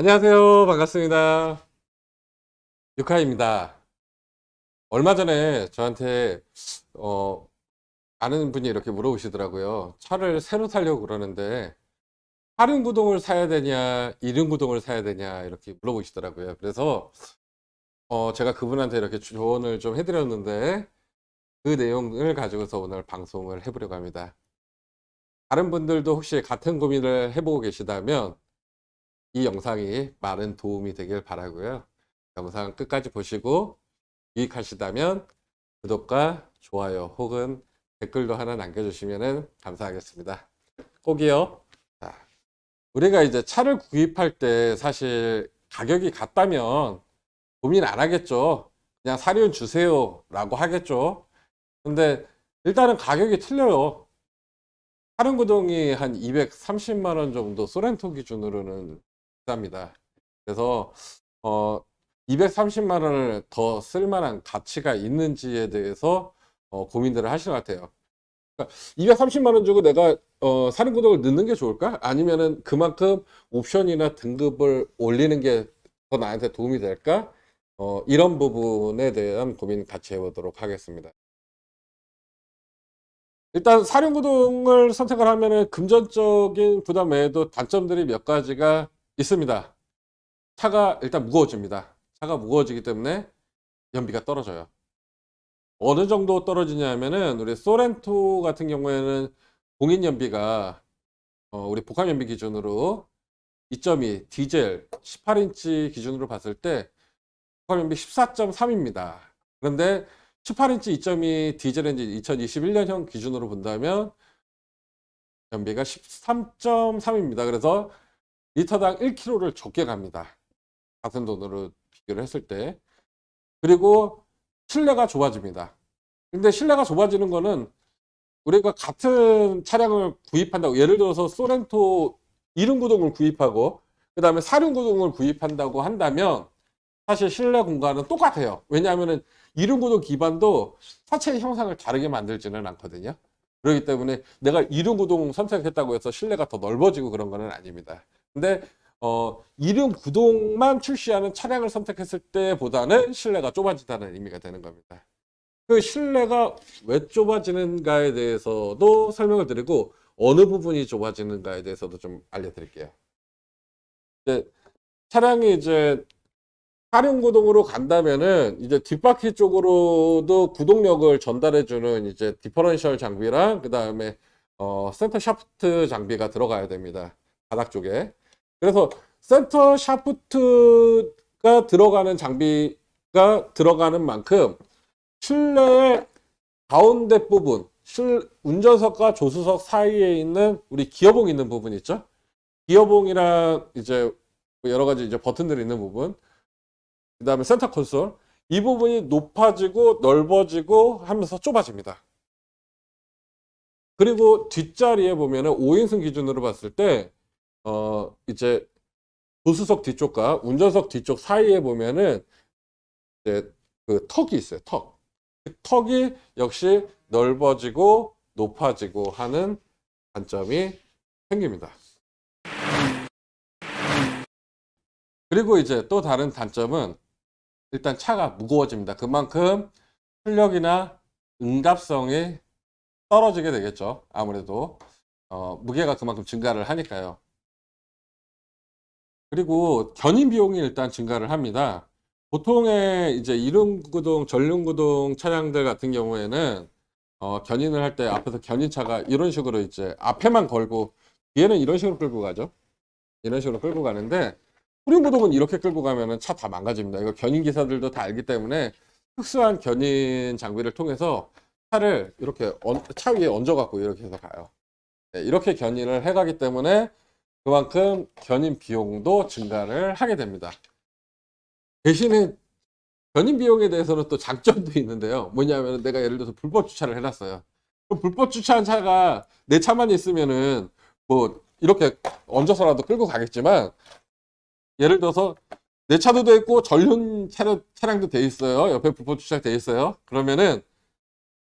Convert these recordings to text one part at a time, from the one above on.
안녕하세요. 반갑습니다. 유카입니다. 얼마 전에 저한테 어, 아는 분이 이렇게 물어보시더라고요. 차를 새로 사려고 그러는데 할인구동을 사야 되냐, 이륜구동을 사야 되냐 이렇게 물어보시더라고요. 그래서 제가 그분한테 이렇게 조언을 좀 해드렸는데 그 내용을 가지고서 오늘 방송을 해보려고 합니다. 다른 분들도 혹시 같은 고민을 해보고 계시다면 이 영상이 많은 도움이 되길 바라고요. 영상 끝까지 보시고 유익하시다면 구독과 좋아요 혹은 댓글도 하나 남겨주시면 감사하겠습니다. 꼭이요. 자, 우리가 이제 차를 구입할 때 사실 가격이 같다면 고민 안 하겠죠. 그냥 사륜 주세요 라고 하겠죠. 근데 일단은 가격이 틀려요. 사륜구동이 한 230만 원 정도 소렌토 기준으로는 비쌉니다. 그래서 230만 원을 더 쓸만한 가치가 있는지에 대해서 고민들을 하시는 것 같아요. 그러니까 230만 원 주고 내가 사륜구동을 넣는 게 좋을까? 아니면은 그만큼 옵션이나 등급을 올리는 게 더 나한테 도움이 될까? 이런 부분에 대한 고민 같이 해보도록 하겠습니다. 일단 사륜구동을 선택을 하면은 금전적인 부담 외에도 단점들이 몇 가지가 있습니다. 차가 일단 무거워집니다. 차가 무거워지기 때문에 연비가 떨어져요. 어느 정도 떨어지냐면은 우리 소렌토 같은 경우에는 공인 연비가 우리 복합 연비 기준으로 2.2 디젤 18인치 기준으로 봤을 때 복합 연비 14.3입니다. 그런데 18인치 2.2 디젤 엔진 2021년형 기준으로 본다면 연비가 13.3입니다. 그래서 리터당 1km를 적게 갑니다. 같은 돈으로 비교를 했을 때. 그리고 실내가 좁아집니다. 근데 실내가 좁아지는 거는 우리가 같은 차량을 구입한다고, 예를 들어서 소렌토 이륜구동을 구입하고 그 다음에 사륜구동을 구입한다고 한다면 사실 실내 공간은 똑같아요. 왜냐하면 이륜구동 기반도 차체의 형상을 다르게 만들지는 않거든요. 그렇기 때문에 내가 이륜구동 선택했다고 해서 실내가 더 넓어지고 그런 거는 아닙니다. 근데 이륜구동만 출시하는 차량을 선택했을 때보다는 실내가 좁아진다는 의미가 되는 겁니다. 그 실내가 왜 좁아지는가에 대해서도 설명을 드리고 어느 부분이 좁아지는가에 대해서도 좀 알려드릴게요. 이제 차량이 이제 사륜구동으로 간다면은 이제 뒷바퀴 쪽으로도 구동력을 전달해주는 이제 디퍼런셜 장비랑 그 다음에 센터 샤프트 장비가 들어가야 됩니다. 바닥 쪽에. 그래서 센터 샤프트가 들어가는 장비가 들어가는 만큼 실내의 가운데 부분, 운전석과 조수석 사이에 있는 우리 기어봉 있는 부분 있죠? 기어봉이랑 이제 여러 가지 이제 버튼들이 있는 부분, 그 다음에 센터 콘솔, 이 부분이 높아지고 넓어지고 하면서 좁아집니다. 그리고 뒷자리에 보면은 5인승 기준으로 봤을 때, 이제 조수석 뒤쪽과 운전석 뒤쪽 사이에 보면은 이제 그 턱이 있어요. 턱. 그 턱이 역시 넓어지고 높아지고 하는 단점이 생깁니다. 그리고 이제 또 다른 단점은 일단 차가 무거워집니다. 그만큼 출력이나 응답성이 떨어지게 되겠죠. 아무래도 무게가 그만큼 증가를 하니까요. 그리고 견인 비용이 일단 증가를 합니다. 보통의 이제 이륜구동, 전륜구동 차량들 같은 경우에는 견인을 할 때 앞에서 견인차가 이런 식으로 이제 앞에만 걸고 뒤에는 이런 식으로 끌고 가죠. 이런 식으로 끌고 가는데 후륜구동은 이렇게 끌고 가면은 차 다 망가집니다. 이거 견인 기사들도 다 알기 때문에 특수한 견인 장비를 통해서 차를 이렇게 차 위에 얹어 갖고 이렇게 해서 가요. 네, 이렇게 견인을 해 가기 때문에 그만큼 견인 비용도 증가를 하게 됩니다. 대신에 견인 비용에 대해서는 또 장점도 있는데요. 뭐냐면 내가 예를 들어서 불법 주차를 해놨어요. 그럼 불법 주차한 차가 내 차만 있으면은 뭐 이렇게 얹어서라도 끌고 가겠지만 예를 들어서 내 차도 돼 있고 전륜 차량도 돼 있어요. 옆에 불법 주차가 돼 있어요. 그러면은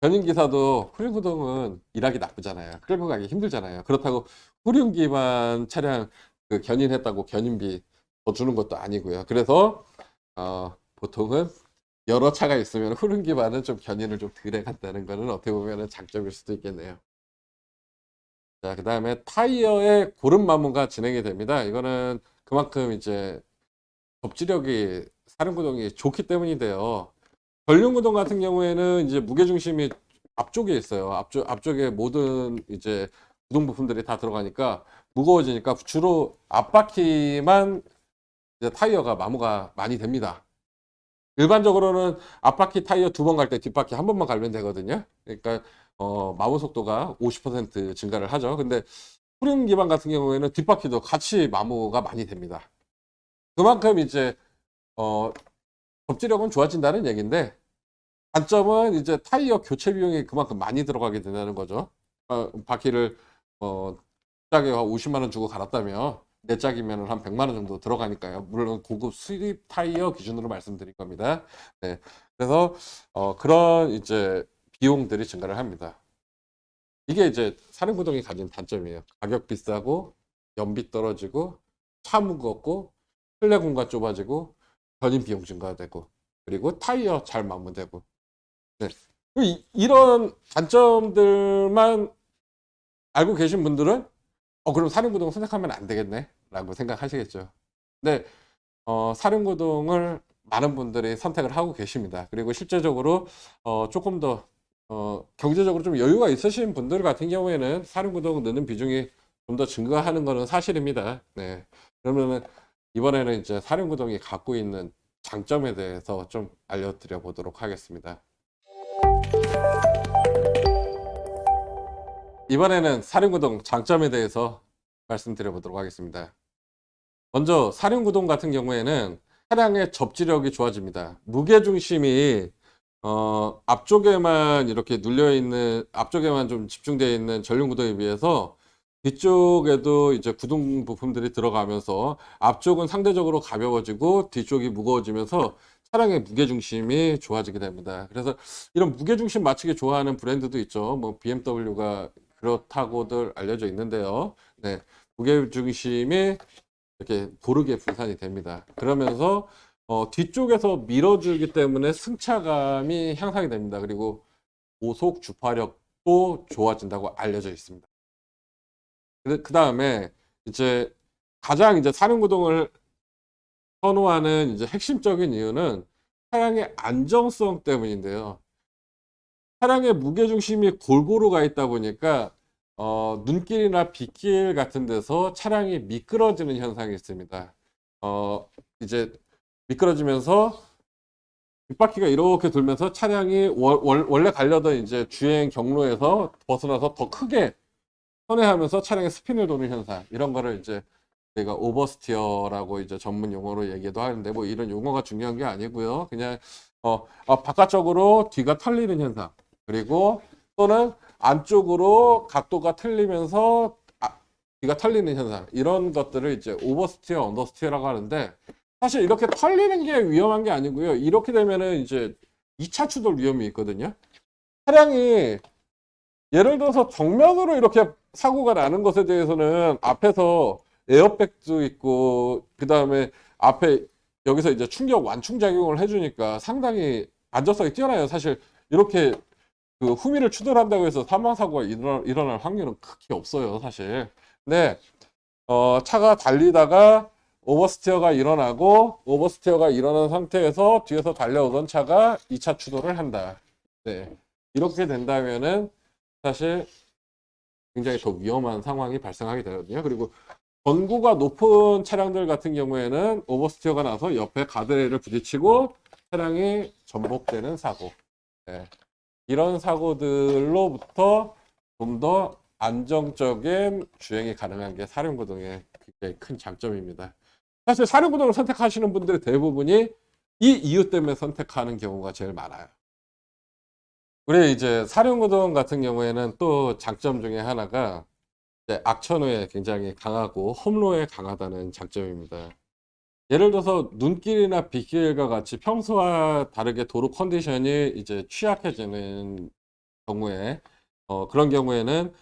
견인 기사도 후륜구동은 일하기 나쁘잖아요. 끌고 가기 힘들잖아요. 그렇다고 후륜 기반 차량 그 견인했다고 견인비 더 주는 것도 아니고요. 그래서 보통은 여러 차가 있으면 후륜 기반은 좀 견인을 좀 덜 해간다는 거는 어떻게 보면 장점일 수도 있겠네요. 자, 그 다음에 타이어의 고름 마모가 진행이 됩니다. 이거는 그만큼 이제 접지력이 사륜구동이 좋기 때문인데요. 전륜구동 같은 경우에는 이제 무게중심이 앞쪽에 있어요. 앞쪽에 모든 이제 구동 부품들이 다 들어가니까 무거워지니까 주로 앞바퀴만 이제 타이어가 마모가 많이 됩니다. 일반적으로는 앞바퀴 타이어 2번 갈 때 뒷바퀴 한 번만 갈면 되거든요. 그러니까 마모 속도가 50% 증가를 하죠. 근데 후륜 기반 같은 경우에는 뒷바퀴도 같이 마모가 많이 됩니다. 그만큼 이제 접지력은 좋아진다는 얘기인데, 단점은 이제 타이어 교체 비용이 그만큼 많이 들어가게 된다는 거죠. 바퀴를 짝에 50만 원 주고 갈았다면 네 짝이면 한 100만 원 정도 들어가니까요. 물론 고급 수입 타이어 기준으로 말씀드린 겁니다. 네. 그래서 그런 이제 비용들이 증가를 합니다. 이게 이제 사륜구동이 가진 단점이에요. 가격 비싸고 연비 떨어지고 차 무겁고 실내 공간 좁아지고 견인 비용 증가되고 그리고 타이어 잘 마모되고. 네. 이런 단점들만 알고 계신 분들은 그럼 사륜구동 선택하면 안 되겠네 라고 생각하시겠죠. 근데 사륜구동을 많은 분들이 선택을 하고 계십니다. 그리고 실제적으로 조금 더 경제적으로 좀 여유가 있으신 분들 같은 경우에는 사륜구동 넣는 비중이 좀 더 증가하는 것은 사실입니다. 네. 그러면은 이번에는 이제 사륜구동이 갖고 있는 장점에 대해서 좀 알려드려 보도록 하겠습니다. 이번에는 사륜구동 장점에 대해서 말씀드려 보도록 하겠습니다. 먼저 사륜구동 같은 경우에는 차량의 접지력이 좋아집니다. 무게중심이 앞쪽에만 이렇게 눌려있는, 앞쪽에만 좀 집중되어 있는 전륜구동에 비해서 뒤쪽에도 이제 구동 부품들이 들어가면서 앞쪽은 상대적으로 가벼워지고 뒤쪽이 무거워지면서 차량의 무게중심이 좋아지게 됩니다. 그래서 이런 무게중심 맞추기 좋아하는 브랜드도 있죠. 뭐 BMW가 그렇다고들 알려져 있는데요. 네, 무게중심이 이렇게 고르게 분산이 됩니다. 그러면서 뒤쪽에서 밀어주기 때문에 승차감이 향상이 됩니다. 그리고 고속 주파력도 좋아진다고 알려져 있습니다. 그 다음에 이제 가장 이제 사륜구동을 선호하는 이제 핵심적인 이유는 차량의 안정성 때문인데요. 차량의 무게중심이 골고루 가 있다 보니까 눈길이나 빗길 같은 데서 차량이 미끄러지는 현상이 있습니다. 이제 미끄러지면서 뒷바퀴가 이렇게 돌면서 차량이 원래 가려던 이제 주행 경로에서 벗어나서 더 크게 선회하면서 차량의 스핀을 도는 현상, 이런 거를 이제 저희가 오버스티어라고 이제 전문 용어로 얘기도 하는데, 뭐 이런 용어가 중요한 게 아니고요. 그냥 바깥쪽으로 뒤가 털리는 현상, 그리고 또는 안쪽으로 각도가 틀리면서 뒤가 털리는 현상, 이런 것들을 이제 오버스티어, 언더스티어라고 하는데, 사실 이렇게 털리는 게 위험한 게 아니고요. 이렇게 되면은 이제 2차 추돌 위험이 있거든요. 차량이 예를 들어서 정면으로 이렇게 사고가 나는 것에 대해서는 앞에서 에어백도 있고, 그 다음에 앞에 여기서 이제 충격 완충 작용을 해주니까 상당히 안전성이 뛰어나요. 사실 이렇게 그 후미를 추돌한다고 해서 사망 사고가 일어날 확률은 크게 없어요, 사실. 근데 차가 달리다가 오버스티어가 일어난 상태에서 뒤에서 달려오던 차가 2차 추돌을 한다. 네. 이렇게 된다면은 사실 굉장히 더 위험한 상황이 발생하게 되거든요. 그리고 전고가 높은 차량들 같은 경우에는 오버스티어가 나서 옆에 가드레일을 부딪히고 차량이 전복되는 사고. 네. 이런 사고들로부터 좀 더 안정적인 주행이 가능한 게 사륜구동의 굉장히 큰 장점입니다. 사실 사륜구동을 선택하시는 분들의 대부분이 이 이유 때문에 선택하는 경우가 제일 많아요. 우리 이제 사륜구동 같은 경우에는 또 장점 중에 하나가 악천후에 굉장히 강하고 험로에 강하다는 장점입니다. 예를 들어서 눈길이나 빗길과 같이 평소와 다르게 도로 컨디션이 이제 취약해지는 경우에 그런 경우에는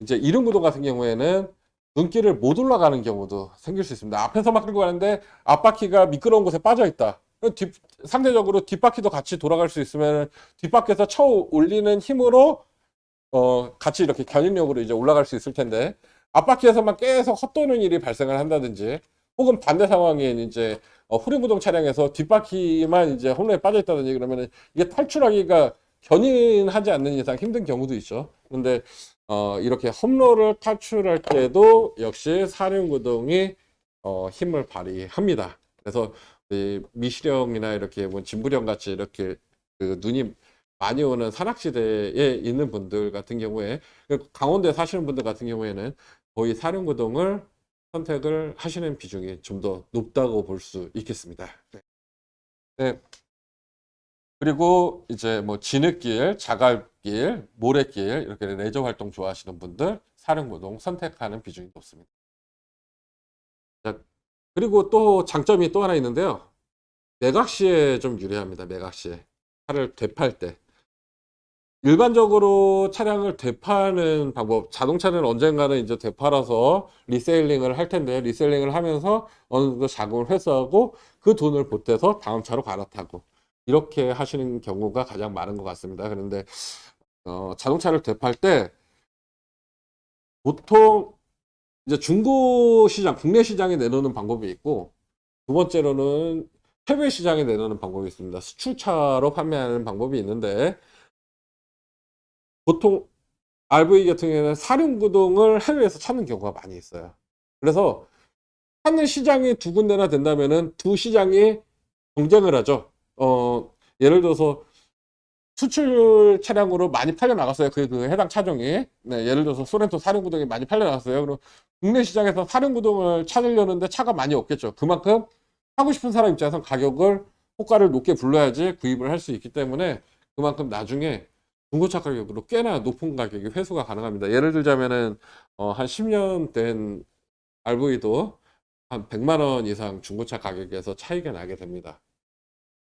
이제 이륜구동 같은 경우에는 눈길을 못 올라가는 경우도 생길 수 있습니다. 앞에서만 끌고 가는데 앞바퀴가 미끄러운 곳에 빠져 있다. 상대적으로 뒷바퀴도 같이 돌아갈 수 있으면 뒷바퀴에서 쳐 올리는 힘으로 같이 이렇게 견인력으로 이제 올라갈 수 있을 텐데, 앞바퀴에서만 계속 헛도는 일이 발생을 한다든지, 혹은 반대 상황에 이제 후륜구동 차량에서 뒷바퀴만 이제 홈로에 빠져 있다든지, 그러면은 이게 탈출하기가 견인하지 않는 이상 힘든 경우도 있죠. 그런데 이렇게 홈로를 탈출할 때도 역시 사륜구동이 힘을 발휘합니다. 그래서 이 미시령이나 이렇게 뭐 진부령 같이 이렇게 그 눈이 많이 오는 산악지대에 있는 분들 같은 경우에, 강원도에 사시는 분들 같은 경우에는 거의 사륜구동을 선택을 하시는 비중이 좀 더 높다고 볼 수 있겠습니다. 네. 네. 그리고 이제 뭐 진흙길, 자갈길, 모래길, 이렇게 레저 활동 좋아하시는 분들 사륜구동 선택하는 비중이 높습니다. 자, 그리고 또 장점이 또 하나 있는데요. 매각시에 좀 유리합니다. 매각시에 차를 되팔 때. 일반적으로 차량을 되파는 방법, 자동차는 언젠가는 이제 되팔아서 리세일링을 할 텐데, 리세일링을 하면서 어느 정도 자금을 회수하고 그 돈을 보태서 다음 차로 갈아타고 이렇게 하시는 경우가 가장 많은 것 같습니다. 그런데 자동차를 되팔 때 보통 이제 중고 시장, 국내 시장에 내놓는 방법이 있고, 두 번째로는 해외 시장에 내놓는 방법이 있습니다. 수출차로 판매하는 방법이 있는데, 보통 RV 같은 경우에는 사륜구동을 해외에서 찾는 경우가 많이 있어요. 그래서 찾는 시장이 두 군데나 된다면은 두 시장이 경쟁을 하죠. 예를 들어서 수출 차량으로 많이 팔려 나갔어요. 그 해당 차종이. 네, 예를 들어서 소렌토 사륜구동이 많이 팔려 나갔어요. 그럼 국내 시장에서 사륜구동을 찾으려는데 차가 많이 없겠죠. 그만큼 하고 싶은 사람 입장에서 가격을, 호가를 높게 불러야지 구입을 할 수 있기 때문에, 그만큼 나중에 중고차 가격으로 꽤나 높은 가격이 회수가 가능합니다. 예를 들자면은 한 10년 된 RV도 한 100만 원 이상 중고차 가격에서 차이가 나게 됩니다.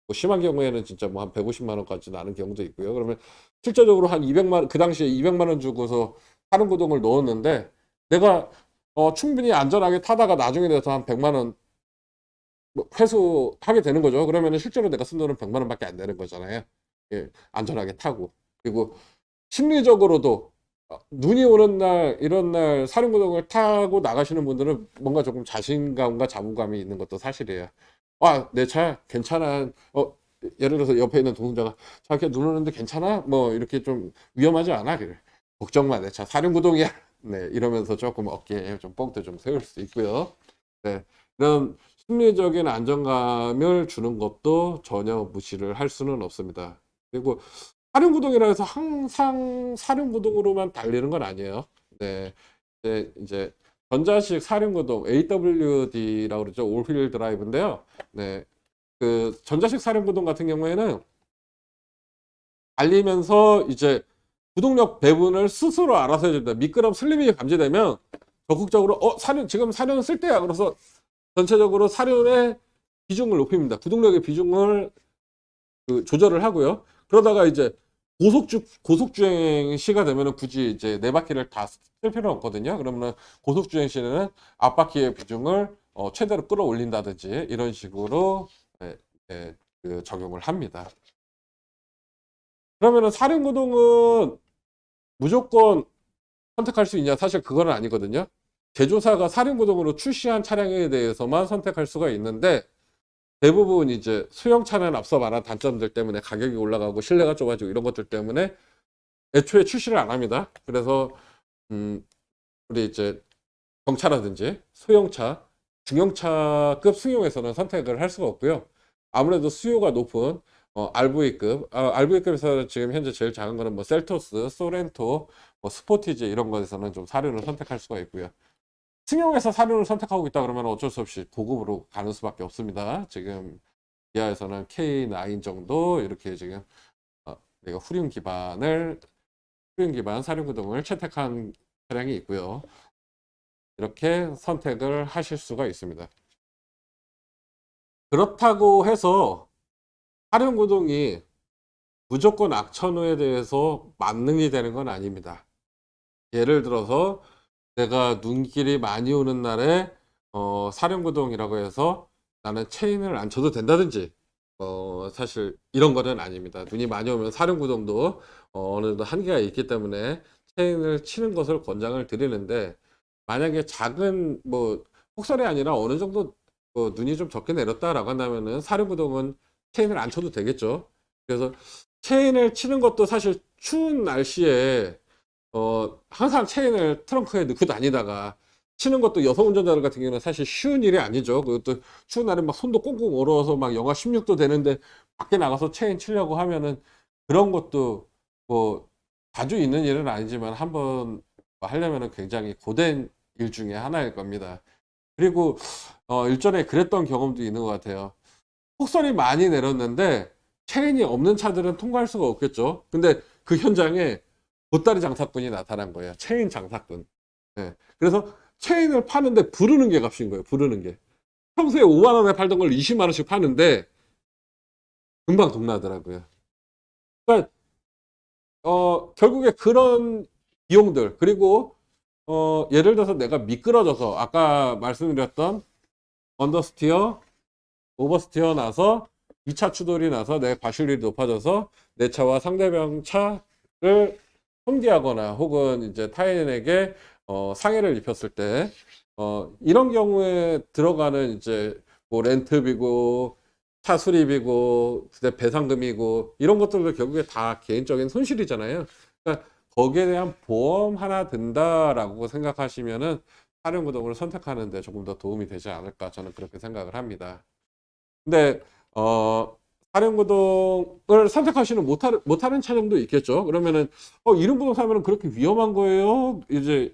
뭐 심한 경우에는 진짜 뭐 한 150만 원까지 나는 경우도 있고요. 그러면 실제적으로 한 200만, 그 당시에 200만 원 주고서 사륜구동을 넣었는데, 내가 충분히 안전하게 타다가 나중에 돼서 한 100만 원 회수하게 되는 거죠. 그러면은 실제로 내가 쓴 돈은 100만 원밖에 안 되는 거잖아요. 예, 안전하게 타고. 그리고 심리적으로도 눈이 오는 날, 이런 날 사륜구동을 타고 나가시는 분들은 뭔가 조금 자신감과 자부감이 있는 것도 사실이에요. 아, 내 차 괜찮아. 예를 들어서 옆에 있는 동승자가 차 이렇게 눈 오는데 괜찮아? 뭐 이렇게 좀 위험하지 않아? 그래. 걱정 마, 내 차 사륜구동이야. 네, 이러면서 조금 어깨에 좀 뽕도 좀 세울 수 있고요. 네, 이런 심리적인 안정감을 주는 것도 전혀 무시를 할 수는 없습니다. 그리고 사륜구동이라 해서 항상 사륜구동으로만 달리는 건 아니에요. 네, 이제 전자식 사륜구동 AWD라고 그러죠. 올휠 드라이브인데요. 네, 그 전자식 사륜구동 같은 경우에는 달리면서 이제 구동력 배분을 스스로 알아서 해줍니다. 미끄럼 슬림이 감지되면 적극적으로 지금 사륜 쓸 때야. 그래서 전체적으로 사륜의 비중을 높입니다. 구동력의 비중을 조절을 하고요. 그러다가 이제 고속주행 시가 되면은 굳이 이제 네 바퀴를 다 쓸 필요는 없거든요. 그러면은 고속주행 시에는 앞바퀴의 비중을 최대로 끌어올린다든지 이런 식으로 적용을 합니다. 그러면은 사륜구동은 무조건 선택할 수 있냐? 사실 그건 아니거든요. 제조사가 사륜구동으로 출시한 차량에 대해서만 선택할 수가 있는데, 대부분 이제 소형차는 앞서 말한 단점들 때문에 가격이 올라가고 실내가 좁아지고 이런 것들 때문에 애초에 출시를 안 합니다. 그래서 우리 이제 경차라든지 소형차, 중형차급 승용에서는 선택을 할 수가 없고요. 아무래도 수요가 높은 RV급, RV급에서 지금 현재 제일 작은 거는 뭐 셀토스, 소렌토, 뭐 스포티지 이런 거에서는 좀 사륜을 선택할 수가 있고요. 승용에서 사륜을 선택하고 있다 그러면 어쩔 수 없이 고급으로 가는 수밖에 없습니다. 지금 기아에서는 K9 정도 이렇게 지금 내가 후륜 기반 사륜구동을 채택한 차량이 있고요. 이렇게 선택을 하실 수가 있습니다. 그렇다고 해서 사륜구동이 무조건 악천후에 대해서 만능이 되는 건 아닙니다. 예를 들어서 내가 눈길이 많이 오는 날에 사륜구동이라고 해서 나는 체인을 안 쳐도 된다든지 사실 이런 거는 아닙니다. 눈이 많이 오면 사륜구동도 어느 정도 한계가 있기 때문에 체인을 치는 것을 권장을 드리는데, 만약에 작은 뭐 폭설이 아니라 어느 정도 눈이 좀 적게 내렸다라고 한다면은 사륜구동은 체인을 안 쳐도 되겠죠. 그래서 체인을 치는 것도 사실 추운 날씨에 항상 체인을 트렁크에 넣고 다니다가 치는 것도 여성 운전자들 같은 경우는 사실 쉬운 일이 아니죠. 그것도 추운 날에 막 손도 꽁꽁 얼어서 막 영하 16도 되는데 밖에 나가서 체인 치려고 하면은, 그런 것도 뭐 자주 있는 일은 아니지만 한번 하려면은 굉장히 고된 일 중에 하나일 겁니다. 그리고 일전에 그랬던 경험도 있는 것 같아요. 폭설이 많이 내렸는데 체인이 없는 차들은 통과할 수가 없겠죠. 근데 그 현장에 보따리 장사꾼이 나타난 거예요. 체인 장사꾼. 예. 그래서 체인을 파는데 부르는 게 값인 거예요. 부르는 게. 평소에 5만 원에 팔던 걸 20만 원씩 파는데 금방 동나더라고요. 그러니까 결국에 그런 비용들, 그리고 예를 들어서 내가 미끄러져서 아까 말씀드렸던 언더스티어, 오버스티어 나서 2차 추돌이 나서 내 과실률이 높아져서 내 차와 상대방 차를 손괴하거나 혹은 이제 타인에게 상해를 입혔을 때 이런 경우에 들어가는 이제 뭐 렌트비고 차 수리비고 그다음에 배상금이고 이런 것들도 결국에 다 개인적인 손실이잖아요. 그러니까 거기에 대한 보험 하나 든다라고 생각하시면은 사륜구동을 선택하는 데 조금 더 도움이 되지 않을까, 저는 그렇게 생각을 합니다. 근데 사륜구동을 선택하시는 못하는 차량도 있겠죠. 그러면은 이륜구동 사면은 그렇게 위험한 거예요? 이제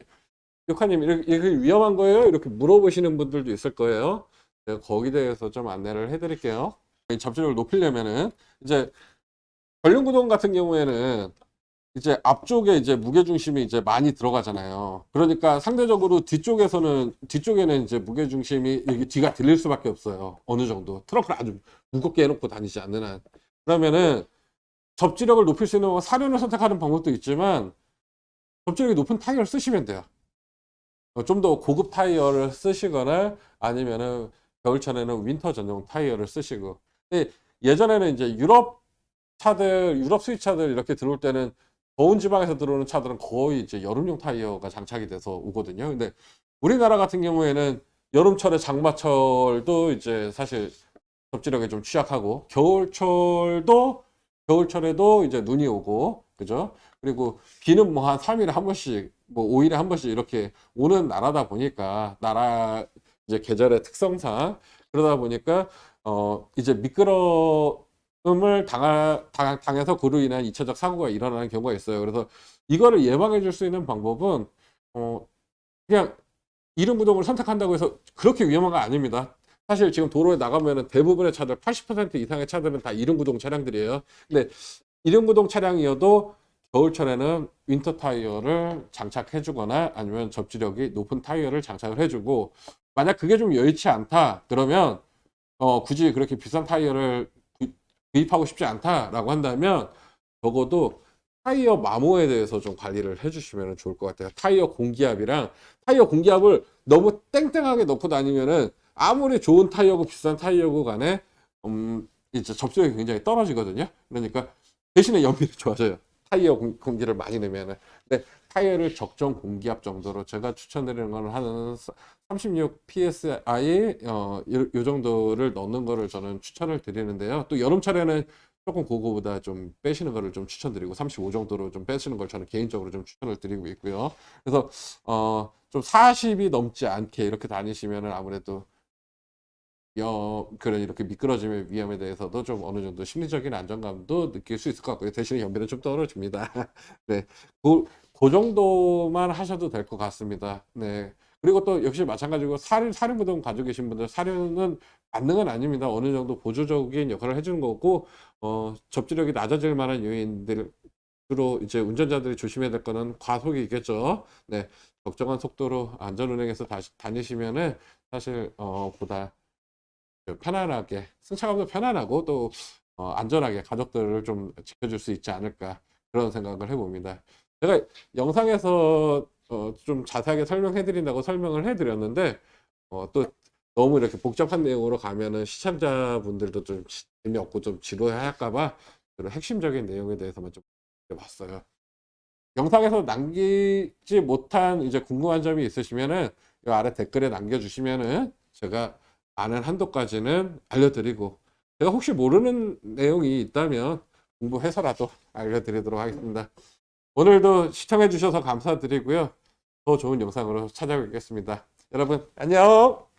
요카님 이렇게 위험한 거예요? 이렇게 물어보시는 분들도 있을 거예요. 제가 거기에 대해서 좀 안내를 해드릴게요. 접지력을 높이려면은 이제 전륜구동 같은 경우에는 이제 앞쪽에 이제 무게중심이 이제 많이 들어가잖아요. 그러니까 상대적으로 뒤쪽에는 이제 무게중심이 여기 뒤가 들릴 수밖에 없어요. 어느 정도. 트렁크를 아주 무겁게 해놓고 다니지 않는 한. 그러면은 접지력을 높일 수 있는 사륜을 선택하는 방법도 있지만 접지력이 높은 타이어를 쓰시면 돼요. 좀 더 고급 타이어를 쓰시거나 아니면은 겨울철에는 윈터 전용 타이어를 쓰시고. 근데 예전에는 이제 유럽 수입차들 이렇게 들어올 때는 더운 지방에서 들어오는 차들은 거의 이제 여름용 타이어가 장착이 돼서 오거든요. 근데 우리나라 같은 경우에는 여름철에 장마철도 이제 사실 접지력에 좀 취약하고, 겨울철에도 이제 눈이 오고, 그죠? 그리고 비는 뭐 한 3일에 한 번씩, 뭐 5일에 한 번씩 이렇게 오는 나라다 보니까, 이제 계절의 특성상, 그러다 보니까, 이제 미끄러움을 당해서 그로 인한 2차적 사고가 일어나는 경우가 있어요. 그래서 이거를 예방해 줄 수 있는 방법은, 그냥 이륜구동을 선택한다고 해서 그렇게 위험한 거 아닙니다. 사실 지금 도로에 나가면은 대부분의 차들, 80% 이상의 차들은 다 이륜구동 차량들이에요. 근데 이륜구동 차량이어도 겨울철에는 윈터 타이어를 장착해 주거나 아니면 접지력이 높은 타이어를 장착을 해주고, 만약 그게 좀 여의치 않다 그러면 굳이 그렇게 비싼 타이어를 구입하고 싶지 않다라고 한다면 적어도 타이어 마모에 대해서 좀 관리를 해주시면 좋을 것 같아요. 타이어 공기압을 너무 땡땡하게 넣고 다니면은 아무리 좋은 타이어고 비싼 타이어고 간에 이제 접지력이 굉장히 떨어지거든요. 그러니까 대신에 연비는 좋아져요. 타이어 공기를 많이 넣으면은. 근데 타이어를 적정 공기압 정도로, 제가 추천드리는 거는 한 36 psi 요 정도를 넣는 거를 저는 추천을 드리는데요. 또 여름철에는 조금 그거보다 좀 빼시는 거를 좀 추천드리고 35 정도로 좀 빼시는 걸 저는 개인적으로 좀 추천을 드리고 있고요. 그래서 좀 40이 넘지 않게 이렇게 다니시면은 아무래도 그런 이렇게 미끄러짐의 위험에 대해서도 좀 어느 정도 심리적인 안정감도 느낄 수 있을 것 같고요. 대신에 연비는 좀 떨어집니다. 네, 그 정도만 하셔도 될 것 같습니다. 네. 그리고 또 역시 마찬가지고 사륜구동 가지고 계신 분들, 사륜은 만능은 아닙니다. 어느 정도 보조적인 역할을 해주는 거고, 접지력이 낮아질 만한 요인들, 주로 이제 운전자들이 조심해야 될 거는 과속이겠죠. 네, 적정한 속도로 안전운행해서 다니시면은 사실 보다 편안하게, 승차감도 편안하고 또 안전하게 가족들을 좀 지켜줄 수 있지 않을까, 그런 생각을 해봅니다. 제가 영상에서 좀 자세하게 설명해 드린다고 설명을 해 드렸는데 또 너무 이렇게 복잡한 내용으로 가면은 시청자분들도 좀 재미없고 좀 지루해 할까 봐 그런 핵심적인 내용에 대해서만 좀 봤어요. 영상에서 남기지 못한 이제 궁금한 점이 있으시면은 이 아래 댓글에 남겨주시면은 제가 아는 한도까지는 알려드리고, 제가 혹시 모르는 내용이 있다면 공부해서라도 알려드리도록 하겠습니다. 오늘도 시청해 주셔서 감사드리고요. 더 좋은 영상으로 찾아뵙겠습니다. 여러분 안녕.